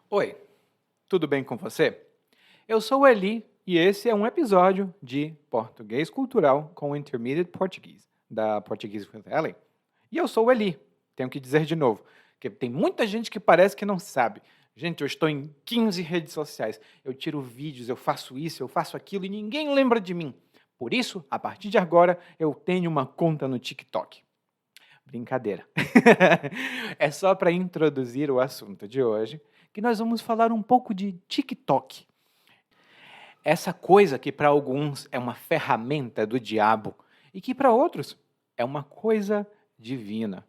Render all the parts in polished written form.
Oi, tudo bem com você? Eu sou o Eli e esse é um episódio de Português Cultural com Intermediate Portuguese, da Portuguese with Ellie. E eu sou o Eli, tenho que dizer de novo, que tem muita gente que parece que não sabe. Gente, eu estou em 15 redes sociais, eu tiro vídeos, eu faço isso, eu faço aquilo e ninguém lembra de mim. Por isso, a partir de agora, eu tenho uma conta no TikTok. Brincadeira. É só para introduzir o assunto de hoje que nós vamos falar um pouco de TikTok. Essa coisa que para alguns é uma ferramenta do diabo e que para outros é uma coisa divina.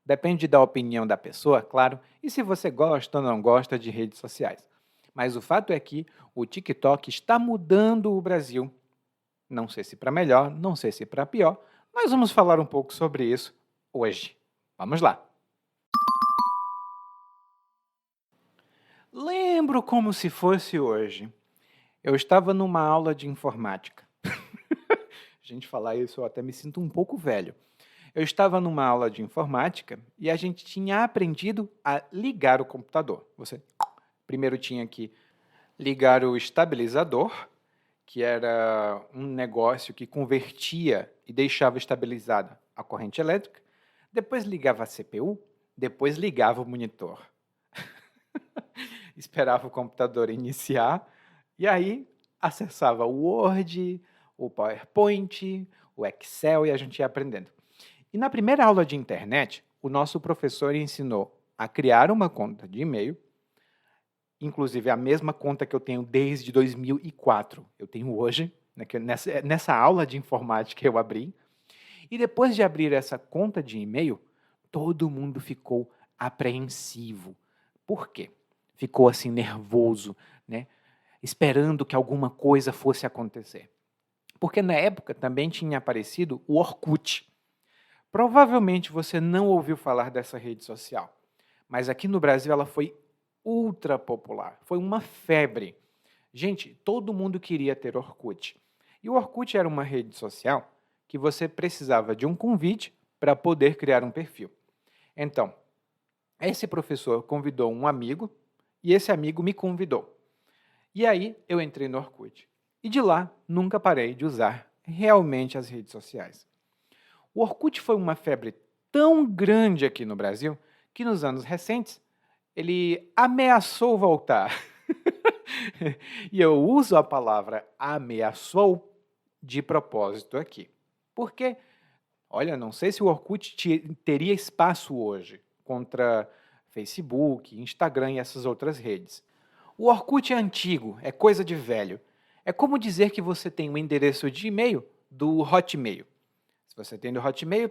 Depende da opinião da pessoa, claro, e se você gosta ou não gosta de redes sociais. Mas o fato é que o TikTok está mudando o Brasil. Não sei se para melhor, não sei se para pior. Nós vamos falar um pouco sobre isso hoje. Vamos lá. Lembro como se fosse hoje. Eu estava numa aula de informática. Gente, falar isso eu até me sinto um pouco velho. Eu estava numa aula de informática e a gente tinha aprendido a ligar o computador. Você primeiro tinha que ligar o estabilizador, que era um negócio que convertia e deixava estabilizada a corrente elétrica. Depois ligava a CPU, depois ligava o monitor. Esperava o computador iniciar e aí acessava o Word, o PowerPoint, o Excel e a gente ia aprendendo. E na primeira aula de internet, o nosso professor ensinou a criar uma conta de e-mail, inclusive a mesma conta que eu tenho desde 2004. Eu tenho hoje, né, nessa aula de informática eu abri. E depois de abrir essa conta de e-mail, todo mundo ficou apreensivo. Por quê? Ficou assim nervoso, né? Esperando que alguma coisa fosse acontecer. Porque na época também tinha aparecido o Orkut. Provavelmente você não ouviu falar dessa rede social, mas aqui no Brasil ela foi ultra popular, foi uma febre. Gente, todo mundo queria ter Orkut. E o Orkut era uma rede social que você precisava de um convite para poder criar um perfil. Então, esse professor convidou um amigo e esse amigo me convidou. E aí eu entrei no Orkut. E de lá nunca parei de usar realmente as redes sociais. O Orkut foi uma febre tão grande aqui no Brasil que nos anos recentes ele ameaçou voltar. E eu uso a palavra ameaçou de propósito aqui. Porque, olha, não sei se o Orkut teria espaço hoje contra Facebook, Instagram e essas outras redes. O Orkut é antigo, é coisa de velho. É como dizer que você tem um endereço de e-mail do Hotmail. Se você tem do Hotmail,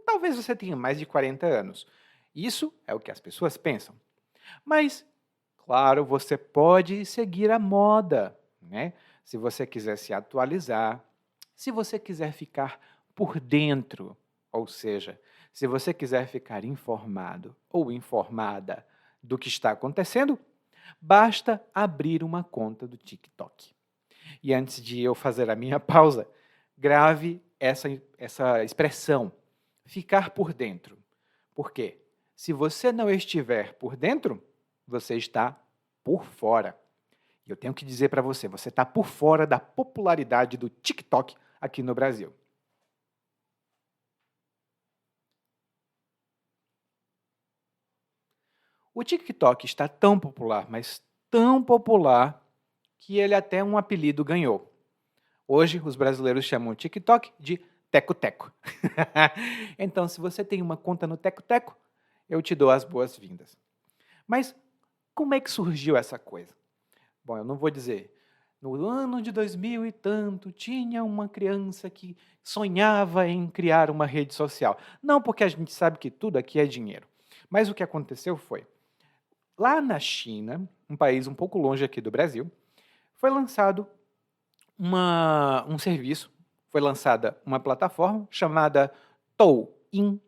talvez você tenha mais de 40 anos. Isso é o que as pessoas pensam. Mas, claro, você pode seguir a moda, né? Se você quiser se atualizar, se você quiser ficar por dentro, ou seja, se você quiser ficar informado ou informada do que está acontecendo, basta abrir uma conta do TikTok. E antes de eu fazer a minha pausa, grave essa expressão, ficar por dentro. Por quê? Se você não estiver por dentro, você está por fora. E eu tenho que dizer para você, você está por fora da popularidade do TikTok aqui no Brasil. O TikTok está tão popular, mas tão popular, que ele até um apelido ganhou. Hoje, os brasileiros chamam o TikTok de Teco-Teco. Então, se você tem uma conta no Teco-Teco, eu te dou as boas-vindas. Mas como é que surgiu essa coisa? Bom, eu não vou dizer. No ano de 2000 e tanto, tinha uma criança que sonhava em criar uma rede social. Não, porque a gente sabe que tudo aqui é dinheiro. Mas o que aconteceu foi, lá na China, um país um pouco longe aqui do Brasil, foi lançado um serviço, foi lançada uma plataforma chamada Douyin.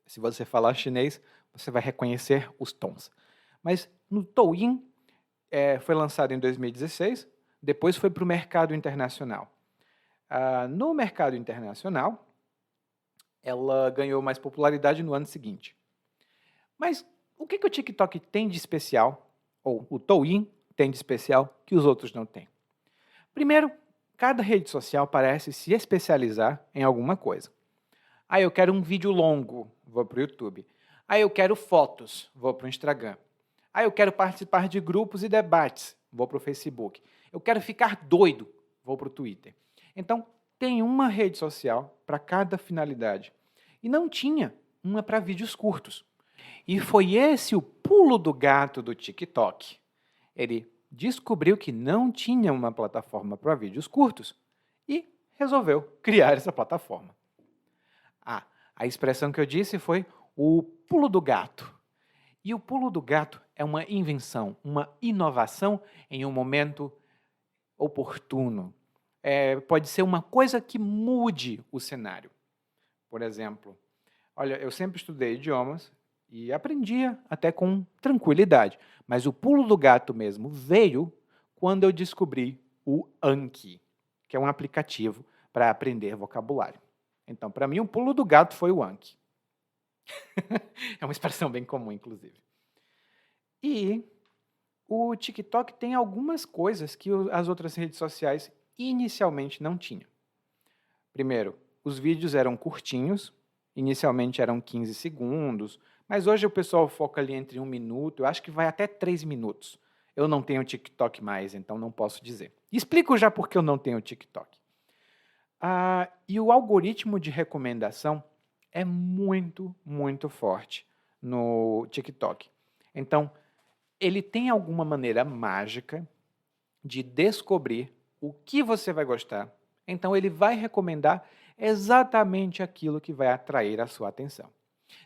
Se você falar chinês, você vai reconhecer os tons. Mas no Douyin, foi lançado em 2016, depois foi para o mercado internacional. No mercado internacional, ela ganhou mais popularidade no ano seguinte. Mas o que o TikTok tem de especial ou o Douyin tem de especial que os outros não têm? Primeiro, cada rede social parece se especializar em alguma coisa. Ah, eu quero um vídeo longo, vou para o YouTube. Ah, eu quero fotos, vou para o Instagram. Ah, eu quero participar de grupos e debates, vou para o Facebook. Eu quero ficar doido, vou para o Twitter. Então, tem uma rede social para cada finalidade. E não tinha uma para vídeos curtos. E foi esse o pulo do gato do TikTok. Ele descobriu que não tinha uma plataforma para vídeos curtos e resolveu criar essa plataforma. Ah, a expressão que eu disse foi o pulo do gato. E o pulo do gato é uma invenção, uma inovação em um momento oportuno. Pode ser uma coisa que mude o cenário. Por exemplo, olha, eu sempre estudei idiomas e aprendia até com tranquilidade. Mas o pulo do gato mesmo veio quando eu descobri o Anki, que é um aplicativo para aprender vocabulário. Então, para mim, o pulo do gato foi o Anki. É uma expressão bem comum, inclusive. E o TikTok tem algumas coisas que as outras redes sociais inicialmente não tinham. Primeiro, os vídeos eram curtinhos, inicialmente eram 15 segundos, mas hoje o pessoal foca ali entre 1 minuto, eu acho que vai até 3 minutos. Eu não tenho TikTok mais, então não posso dizer. Explico já por que eu não tenho TikTok. E o algoritmo de recomendação é muito, muito forte no TikTok. Então, ele tem alguma maneira mágica de descobrir o que você vai gostar. Então, ele vai recomendar exatamente aquilo que vai atrair a sua atenção.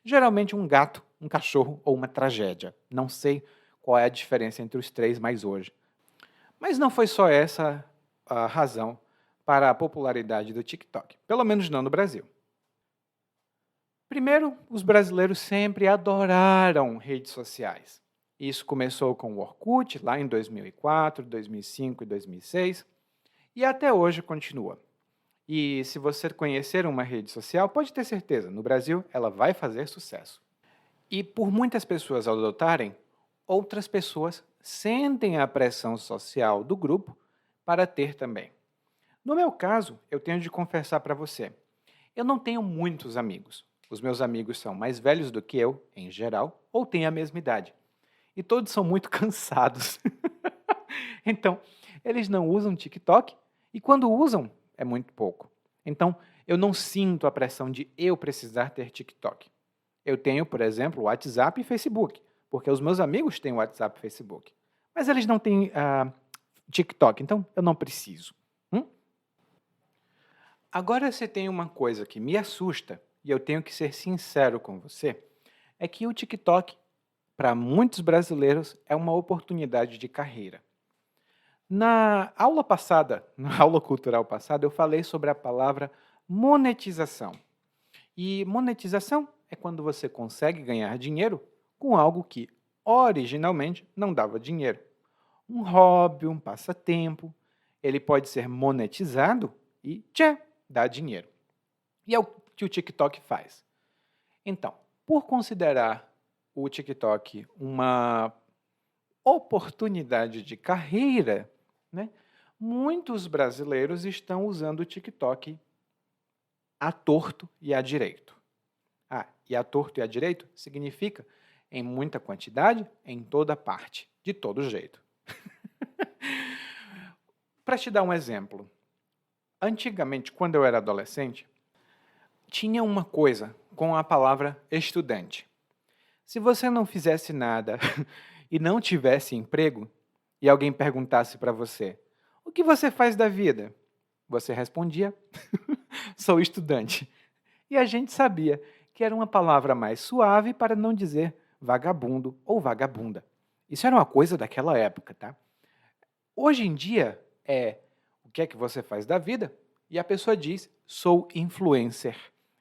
Geralmente um gato, um cachorro ou uma tragédia. Não sei qual é a diferença entre os três mais hoje. Mas não foi só essa a razão para a popularidade do TikTok, pelo menos não no Brasil. Primeiro, os brasileiros sempre adoraram redes sociais. Isso começou com o Orkut, lá em 2004, 2005 e 2006, e até hoje continua. E se você conhecer uma rede social, pode ter certeza, no Brasil ela vai fazer sucesso. E por muitas pessoas adotarem, outras pessoas sentem a pressão social do grupo para ter também. No meu caso, eu tenho de confessar para você, eu não tenho muitos amigos. Os meus amigos são mais velhos do que eu, em geral, ou têm a mesma idade. E todos são muito cansados. Então, eles não usam TikTok e quando usam, é muito pouco. Então, eu não sinto a pressão de eu precisar ter TikTok. Eu tenho, por exemplo, WhatsApp e Facebook, porque os meus amigos têm WhatsApp e Facebook. Mas eles não têm TikTok, então eu não preciso. Agora, se tem uma coisa que me assusta, e eu tenho que ser sincero com você, é que o TikTok, para muitos brasileiros, é uma oportunidade de carreira. Na aula passada, na aula cultural passada, eu falei sobre a palavra monetização. E monetização é quando você consegue ganhar dinheiro com algo que originalmente não dava dinheiro. Um hobby, um passatempo, ele pode ser monetizado e dá dinheiro. E é o que o TikTok faz. Então, por considerar o TikTok uma oportunidade de carreira, né, muitos brasileiros estão usando o TikTok à torto e à direito. E à torto e à direito significa em muita quantidade, em toda parte, de todo jeito. Para te dar um exemplo, antigamente, quando eu era adolescente, tinha uma coisa com a palavra estudante. Se você não fizesse nada e não tivesse emprego, e alguém perguntasse para você, o que você faz da vida? Você respondia, sou estudante. E a gente sabia que era uma palavra mais suave para não dizer vagabundo ou vagabunda. Isso era uma coisa daquela época, tá? Hoje em dia o que é que você faz da vida? E a pessoa diz, sou influencer.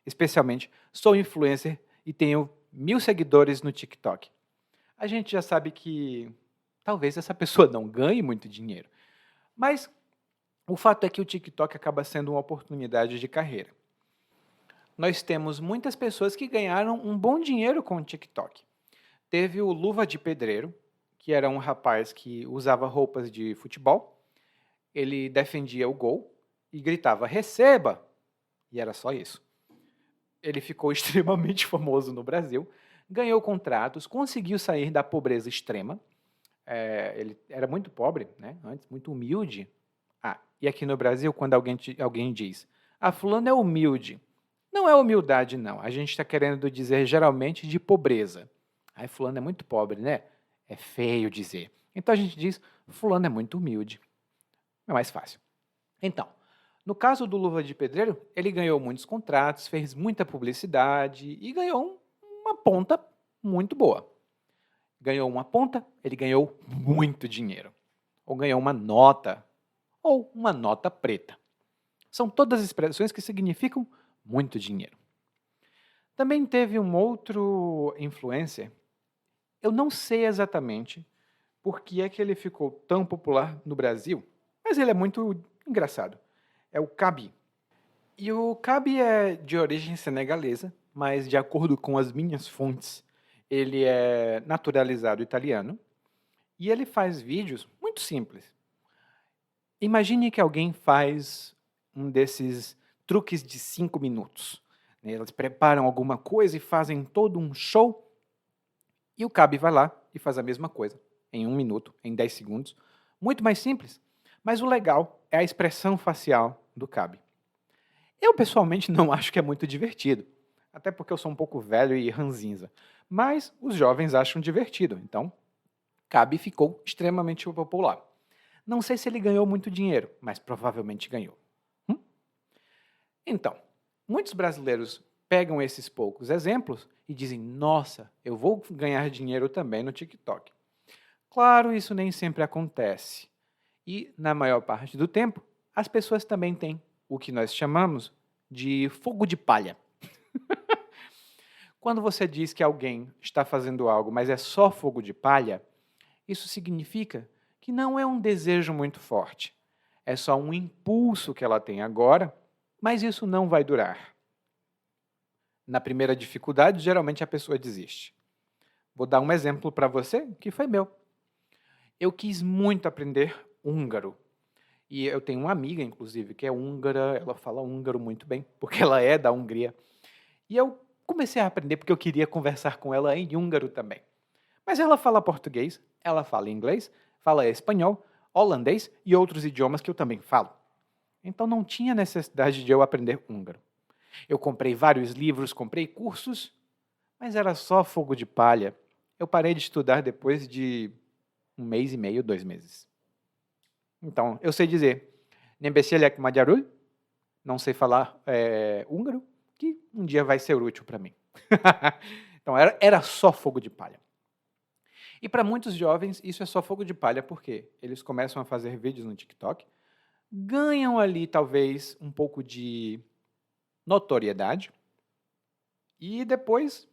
Especialmente, sou influencer e tenho 1000 seguidores no TikTok. A gente já sabe que talvez essa pessoa não ganhe muito dinheiro. Mas o fato é que o TikTok acaba sendo uma oportunidade de carreira. Nós temos muitas pessoas que ganharam um bom dinheiro com o TikTok. Teve o Luva de Pedreiro, que era um rapaz que usava roupas de futebol, ele defendia o gol e gritava, receba! E era só isso. Ele ficou extremamente famoso no Brasil, ganhou contratos, conseguiu sair da pobreza extrema. Ele era muito pobre, né? Antes, muito humilde. E aqui no Brasil, quando alguém diz, fulano é humilde, não é humildade, não. A gente está querendo dizer geralmente de pobreza. Fulano é muito pobre, né? É feio dizer. Então a gente diz, fulano é muito humilde. É mais fácil. Então, no caso do Luva de Pedreiro, ele ganhou muitos contratos, fez muita publicidade e ganhou uma ponta muito boa. Ganhou uma ponta, ele ganhou muito dinheiro. Ou ganhou uma nota, ou uma nota preta. São todas expressões que significam muito dinheiro. Também teve um outro influencer, eu não sei exatamente por que é que ele ficou tão popular no Brasil, mas ele é muito engraçado. É o Kaby. E o Kaby é de origem senegalesa, mas de acordo com as minhas fontes, ele é naturalizado italiano e ele faz vídeos muito simples. Imagine que alguém faz um desses truques de 5 minutos. Eles preparam alguma coisa e fazem todo um show, e o Kaby vai lá e faz a mesma coisa, em 1 minuto, em 10 segundos. Muito mais simples, mas o legal é a expressão facial do Kaby. Eu, pessoalmente, não acho que é muito divertido, até porque eu sou um pouco velho e ranzinza, mas os jovens acham divertido, então Kaby ficou extremamente popular. Não sei se ele ganhou muito dinheiro, mas provavelmente ganhou. Então, muitos brasileiros pegam esses poucos exemplos e dizem, nossa, eu vou ganhar dinheiro também no TikTok. Claro, isso nem sempre acontece. E, na maior parte do tempo, as pessoas também têm o que nós chamamos de fogo de palha. Quando você diz que alguém está fazendo algo, mas é só fogo de palha, isso significa que não é um desejo muito forte. É só um impulso que ela tem agora, mas isso não vai durar. Na primeira dificuldade, geralmente a pessoa desiste. Vou dar um exemplo para você que foi meu. Eu quis muito aprender húngaro. E eu tenho uma amiga, inclusive, que é húngara, ela fala húngaro muito bem, porque ela é da Hungria. E eu comecei a aprender porque eu queria conversar com ela em húngaro também. Mas ela fala português, ela fala inglês, fala espanhol, holandês e outros idiomas que eu também falo. Então não tinha necessidade de eu aprender húngaro. Eu comprei vários livros, comprei cursos, mas era só fogo de palha. Eu parei de estudar depois de 1 mês e meio, 2 meses. Então, eu sei dizer, nem beszélek magyarul, não sei falar húngaro, que um dia vai ser útil para mim. Então, era só fogo de palha. E para muitos jovens, isso é só fogo de palha, porque eles começam a fazer vídeos no TikTok, ganham ali, talvez, um pouco de notoriedade, e depois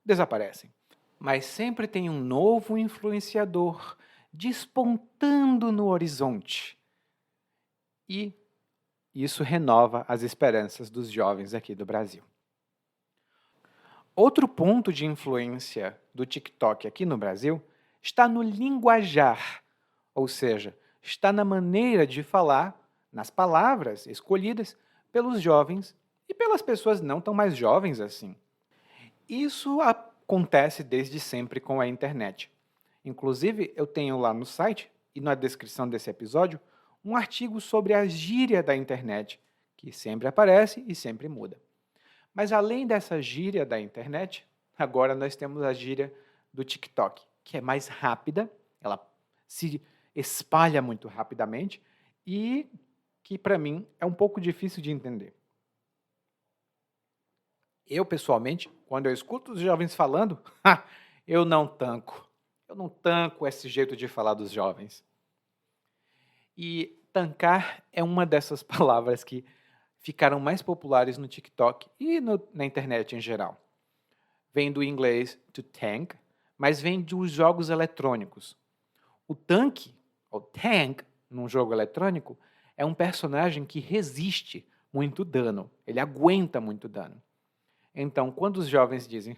desaparecem. Mas sempre tem um novo influenciador despontando no horizonte. E isso renova as esperanças dos jovens aqui do Brasil. Outro ponto de influência do TikTok aqui no Brasil está no linguajar, ou seja, está na maneira de falar, nas palavras escolhidas pelos jovens e pelas pessoas não tão mais jovens assim. Isso acontece desde sempre com a internet. Inclusive, eu tenho lá no site e na descrição desse episódio um artigo sobre a gíria da internet, que sempre aparece e sempre muda. Mas além dessa gíria da internet, agora nós temos a gíria do TikTok, que é mais rápida, ela se espalha muito rapidamente e que, para mim, é um pouco difícil de entender. Eu, pessoalmente, quando eu escuto os jovens falando, eu não tanco. Eu não tanco esse jeito de falar dos jovens. E tancar é uma dessas palavras que ficaram mais populares no TikTok e na internet em geral. Vem do inglês to tank, mas vem dos jogos eletrônicos. O tanque, ou tank, num jogo eletrônico, é um personagem que resiste muito dano. Ele aguenta muito dano. Então, quando os jovens dizem,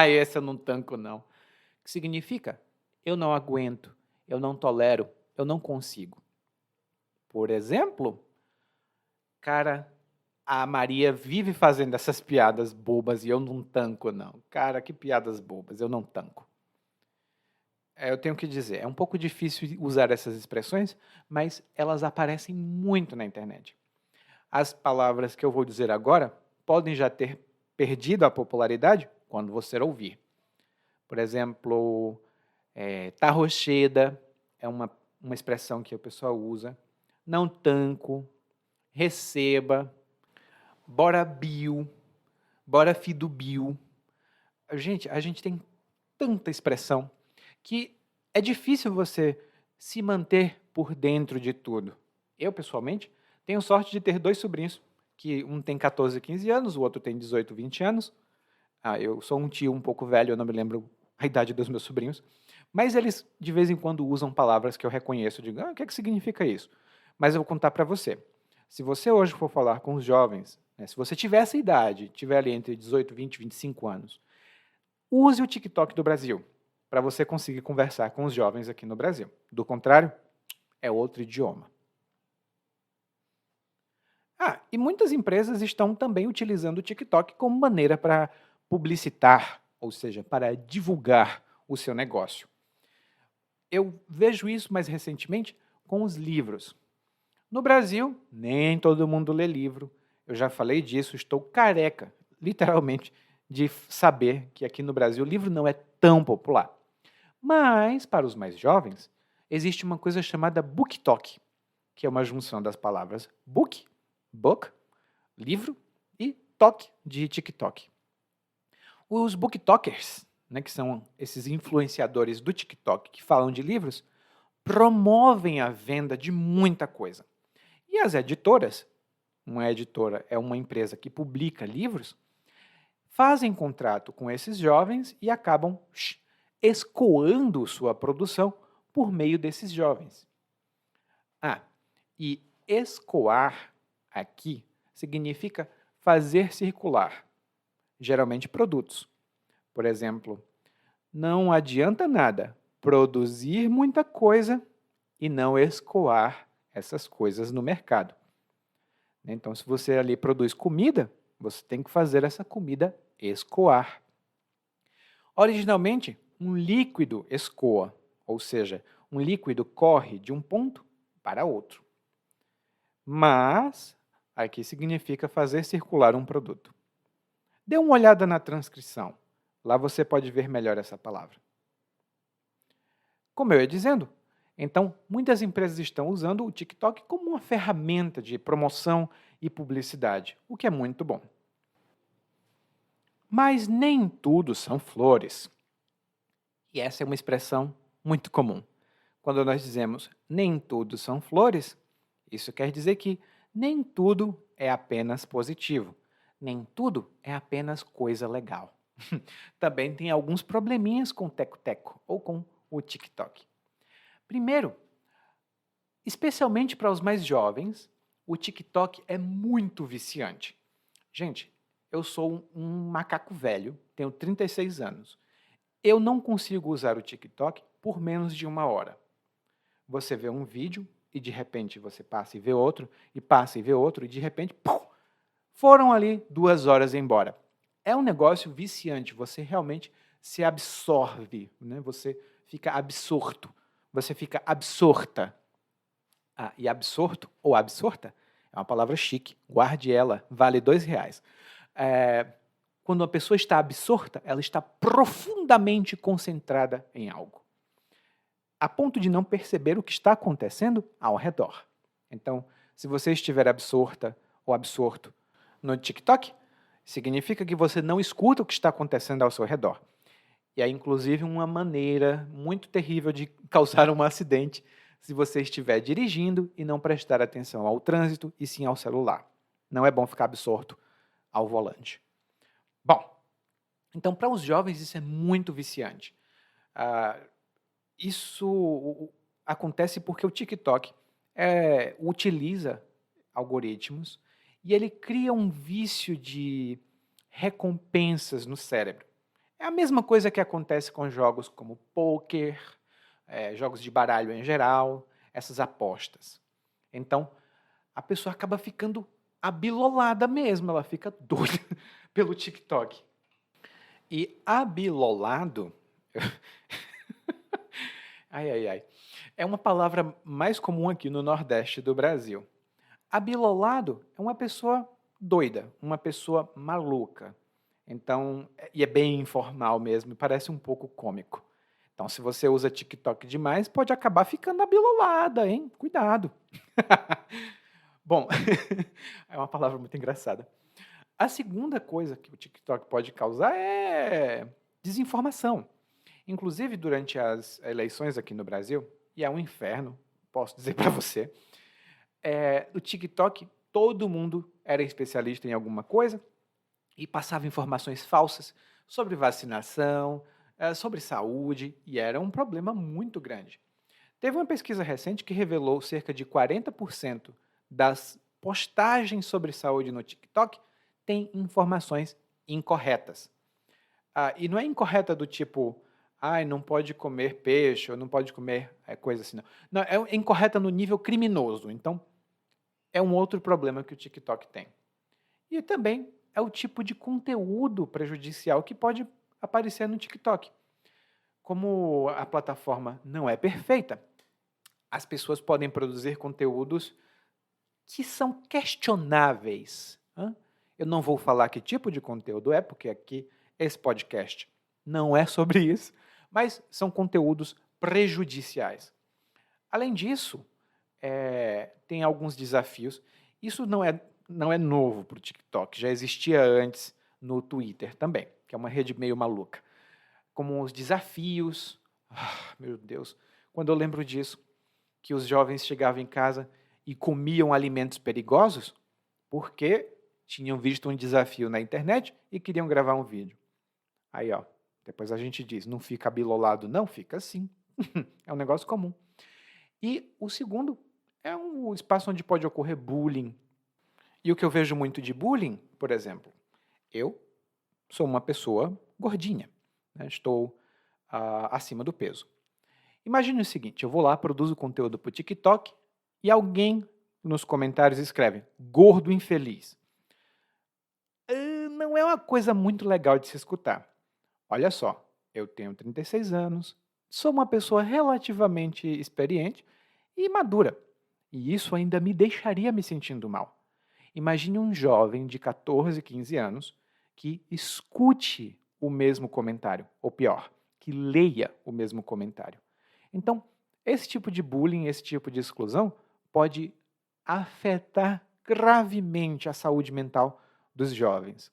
esse eu não tanco não, o que significa? eu não aguento, eu não tolero, eu não consigo. Por exemplo, cara, a Maria vive fazendo essas piadas bobas e eu não tanco, não. Cara, que piadas bobas, eu não tanco. Eu tenho que dizer, é um pouco difícil usar essas expressões, mas elas aparecem muito na internet. As palavras que eu vou dizer agora podem já ter perdido a popularidade quando você ouvir. Por exemplo, tarrocheda é uma expressão que o pessoal usa. Não tanco, receba, bora Bill, bora fi do Bill. Gente, a gente tem tanta expressão que é difícil você se manter por dentro de tudo. Eu, pessoalmente, tenho sorte de ter 2 sobrinhos, que um tem 14, 15 anos, o outro tem 18, 20 anos. Eu sou um tio um pouco velho, eu não me lembro a idade dos meus sobrinhos, mas eles de vez em quando usam palavras que eu reconheço, digo, o que significa isso? Mas eu vou contar para você. Se você hoje for falar com os jovens, né, se você tiver essa idade, tiver ali entre 18, 20, 25 anos, use o TikTok do Brasil para você conseguir conversar com os jovens aqui no Brasil. Do contrário, é outro idioma. E muitas empresas estão também utilizando o TikTok como maneira para publicitar, ou seja, para divulgar o seu negócio. Eu vejo isso mais recentemente com os livros. No Brasil, nem todo mundo lê livro. Eu já falei disso, estou careca, literalmente, de saber que aqui no Brasil o livro não é tão popular. Mas, para os mais jovens, existe uma coisa chamada BookTok, que é uma junção das palavras book, livro, e talk, de TikTok. Os booktokers, né, que são esses influenciadores do TikTok que falam de livros, promovem a venda de muita coisa. E as editoras, uma editora é uma empresa que publica livros, fazem contrato com esses jovens e acabam escoando sua produção por meio desses jovens. E escoar aqui significa fazer circular, geralmente produtos. Por exemplo, não adianta nada produzir muita coisa e não escoar essas coisas no mercado. Então, se você ali produz comida, você tem que fazer essa comida escoar. Originalmente, um líquido escoa, ou seja, um líquido corre de um ponto para outro. Mas, aqui significa fazer circular um produto. Dê uma olhada na transcrição. Lá você pode ver melhor essa palavra. Como eu ia dizendo, então, muitas empresas estão usando o TikTok como uma ferramenta de promoção e publicidade, o que é muito bom. Mas nem tudo são flores. E essa é uma expressão muito comum. Quando nós dizemos nem tudo são flores, isso quer dizer que nem tudo é apenas positivo. Nem tudo é apenas coisa legal. Também tem alguns probleminhas com o teco-teco ou com o TikTok. Primeiro, especialmente para os mais jovens, o TikTok é muito viciante. Gente, eu sou um macaco velho, tenho 36 anos. Eu não consigo usar o TikTok por menos de 1 hora. Você vê um vídeo e de repente você passa e vê outro, e passa e vê outro, e de repente, foram ali 2 horas embora. É um negócio viciante, você realmente se absorve, né? Você fica absorto, você fica absorta. E absorto ou absorta é uma palavra chique, guarde ela, vale R$2. Quando uma pessoa está absorta, ela está profundamente concentrada em algo, a ponto de não perceber o que está acontecendo ao redor. Então, se você estiver absorta ou absorto no TikTok, significa que você não escuta o que está acontecendo ao seu redor. E é, inclusive, uma maneira muito terrível de causar um acidente se você estiver dirigindo e não prestar atenção ao trânsito e sim ao celular. Não é bom ficar absorto ao volante. Bom, então, para os jovens, isso é muito viciante. Isso acontece porque o TikTok utiliza algoritmos e ele cria um vício de recompensas no cérebro. É a mesma coisa que acontece com jogos como pôquer, jogos de baralho em geral, essas apostas. Então, a pessoa acaba ficando abilolada mesmo, ela fica doida pelo TikTok. E abilolado, ai, ai, ai, é uma palavra mais comum aqui no Nordeste do Brasil. Abilolado é uma pessoa doida, uma pessoa maluca. Então, e é bem informal mesmo, e parece um pouco cômico. Então, se você usa TikTok demais, pode acabar ficando abilolada, hein? Cuidado. Bom, é uma palavra muito engraçada. A segunda coisa que o TikTok pode causar é desinformação. Inclusive, durante as eleições aqui no Brasil, e é um inferno, posso dizer para você, o TikTok, todo mundo era especialista em alguma coisa e passava informações falsas sobre vacinação, sobre saúde, e era um problema muito grande. Teve uma pesquisa recente que revelou cerca de 40% das postagens sobre saúde no TikTok têm informações incorretas. E não é incorreta do tipo, não pode comer peixe, ou não pode comer coisa assim, não. Não, é incorreta no nível criminoso. Então, é um outro problema que o TikTok tem. E também é o tipo de conteúdo prejudicial que pode aparecer no TikTok. Como a plataforma não é perfeita, as pessoas podem produzir conteúdos que são questionáveis. Eu não vou falar que tipo de conteúdo é, porque aqui esse podcast não é sobre isso, mas são conteúdos prejudiciais. Além disso, tem alguns desafios. Isso não é novo para o TikTok, já existia antes no Twitter também, que é uma rede meio maluca. Como os desafios. Meu Deus, quando eu lembro disso, que os jovens chegavam em casa e comiam alimentos perigosos porque tinham visto um desafio na internet e queriam gravar um vídeo. Aí, depois a gente diz, não fica abilolado, não, fica assim. É um negócio comum. E o segundo é um espaço onde pode ocorrer bullying. E o que eu vejo muito de bullying, por exemplo, eu sou uma pessoa gordinha, né? Estou acima do peso. Imagine o seguinte, eu vou lá, produzo conteúdo para o TikTok e alguém nos comentários escreve, gordo infeliz. Não é uma coisa muito legal de se escutar. Olha só, eu tenho 36 anos, sou uma pessoa relativamente experiente e madura. E isso ainda me deixaria me sentindo mal. Imagine um jovem de 14, 15 anos que escute o mesmo comentário, ou pior, que leia o mesmo comentário. Então, esse tipo de bullying, esse tipo de exclusão pode afetar gravemente a saúde mental dos jovens.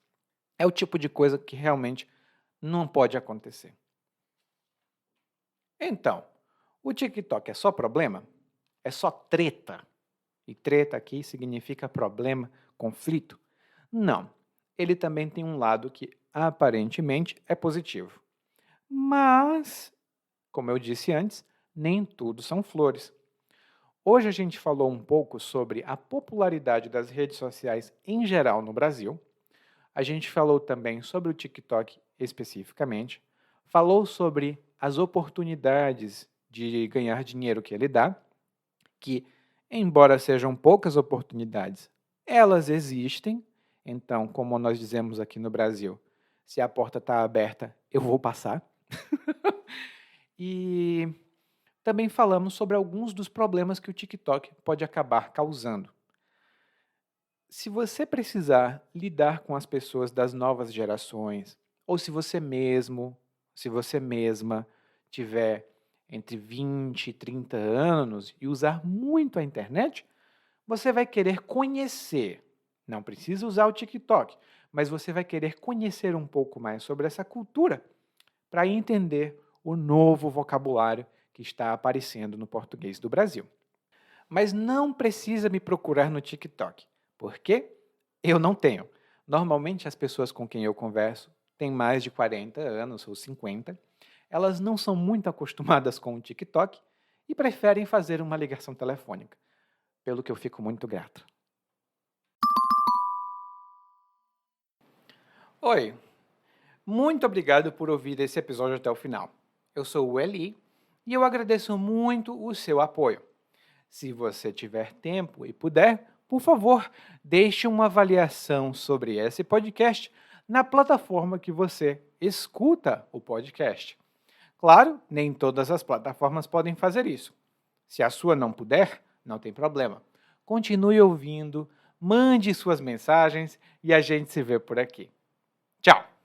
É o tipo de coisa que realmente não pode acontecer. Então, o TikTok é só problema? É só treta? E treta aqui significa problema, conflito? Não. Ele também tem um lado que aparentemente é positivo. Mas, como eu disse antes, nem tudo são flores. Hoje a gente falou um pouco sobre a popularidade das redes sociais em geral no Brasil. A gente falou também sobre o TikTok especificamente. Falou sobre as oportunidades de ganhar dinheiro que ele dá, que, embora sejam poucas oportunidades, elas existem. Então, como nós dizemos aqui no Brasil, se a porta está aberta, eu vou passar. E também falamos sobre alguns dos problemas que o TikTok pode acabar causando. Se você precisar lidar com as pessoas das novas gerações, ou se você mesmo, se você mesma tiver entre 20 e 30 anos e usar muito a internet, você vai querer conhecer. Não precisa usar o TikTok, mas você vai querer conhecer um pouco mais sobre essa cultura para entender o novo vocabulário que está aparecendo no português do Brasil. Mas não precisa me procurar no TikTok, porque eu não tenho. Normalmente as pessoas com quem eu converso têm mais de 40 anos ou 50. Elas não são muito acostumadas com o TikTok e preferem fazer uma ligação telefônica, pelo que eu fico muito grato. Oi, muito obrigado por ouvir esse episódio até o final. Eu sou o Eli e eu agradeço muito o seu apoio. Se você tiver tempo e puder, por favor, deixe uma avaliação sobre esse podcast na plataforma que você escuta o podcast. Claro, nem todas as plataformas podem fazer isso. Se a sua não puder, não tem problema. Continue ouvindo, mande suas mensagens e a gente se vê por aqui. Tchau!